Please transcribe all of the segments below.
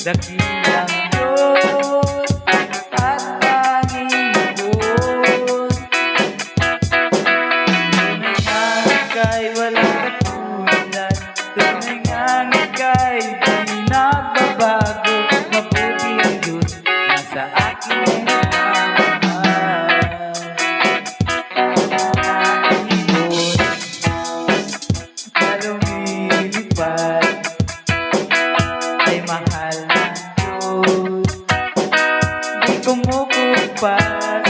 dakilang Diyos at tanging Diyos. Tunay nga ika'y walang katulad, tunay nga ika'y di nagbabago. Mabuti ang Diyos na sa akin ay nagmamahal. Ibon na lumilipad ay mahal ng Diyos, di kumukupas.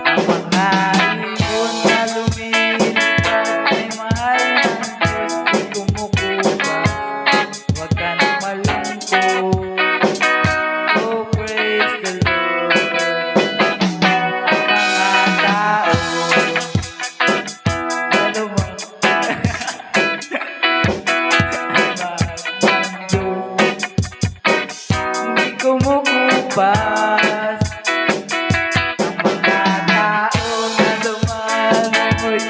Ang mga ibon na lumilipad ay mahal ng Diyos, di kumukupas. Huwag ka nang malungkot, oh praise the Lord. Ang mga tao na lumilipad hindi kumukupas. Ang mga tao na lumalangoy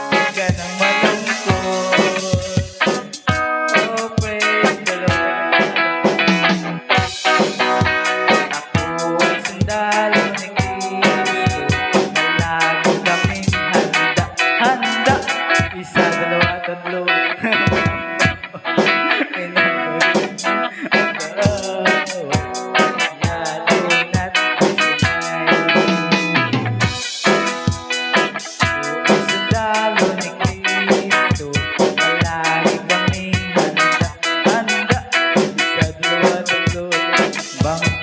huwag ka nang malungkot, oh praise the Lord. Ako ay sundalo ni Kristo, palagi kaming handa. Isa, dalawa, tatlo.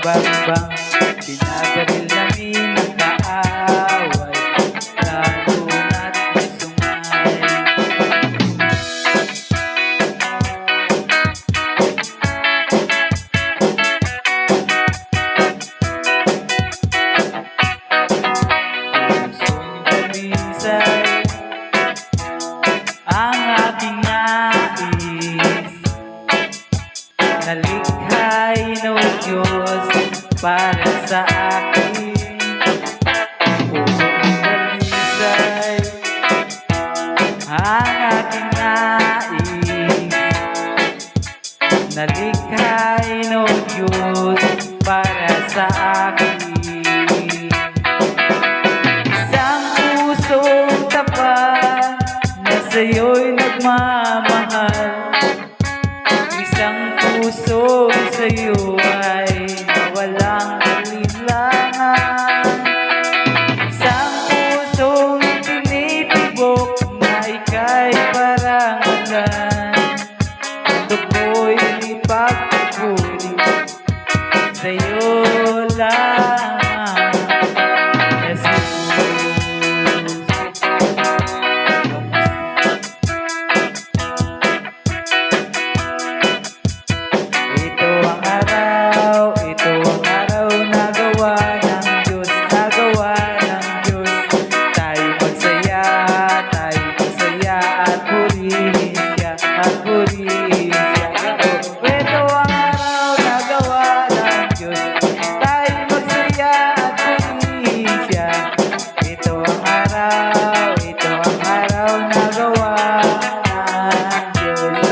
Bang, bang, pinabaril namin ang kaaway, lalo na't may sungay. Pusong dalisay ang aking nais, nalikhay ng Diyos para sa akin. Pusong dalisay ang aking nais, nalikhay ng Diyos para sa akin. Isang pusong tapat na sa'yo'y nagmamahal, isang puso sa'yo ay walang alinlangan, isang pusong tinitibok na ika'y parang ulan. Ito ko'y ipagpupuri sa'yo lamang, Jesus. Ito ang araw na gawa ng Diyos, na gawa ng Diyos. Tayo magsaya at purihin siya, at purihin siya. Ito ang araw na gawa ng Diyos, tayo magsaya at purihin siya. Ito ang araw na gawa ng Diyos.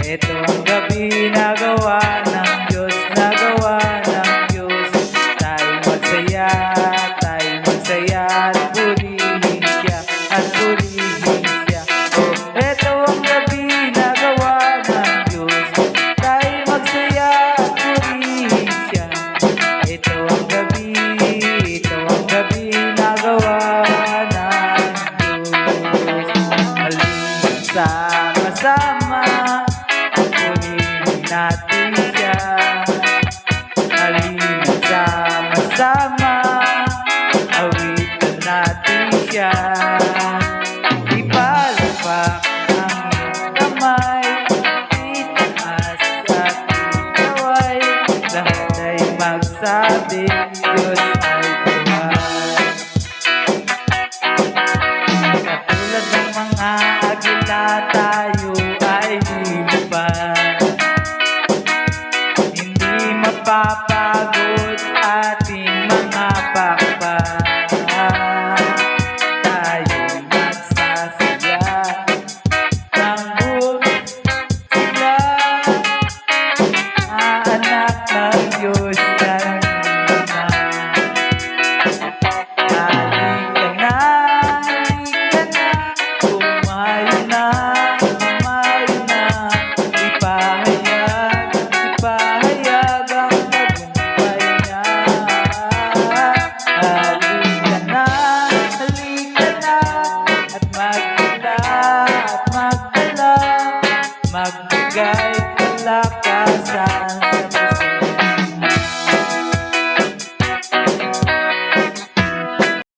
Ito ang gabi na gawa ng Diyos, na gawa ng Diyos. Tayo magsaya at purihin siya, at purihin siya. Oh, ito ang gabi na gawa ng Diyos, tayo magsaya at purihin siya. Ito ang gabi na gawa ng Diyos. Halina't sama-sama purihin natin siya. Halina't sama-sama awitan natin siya. Ipalapak ang iyong kamay, itaas at itaway, lahat ay magsabi Diyos ay buhay. Katulad ng mga agila tayo ay lilipad, hindi mapapagod ating mga pakpak. Tayo at magdala, magbigay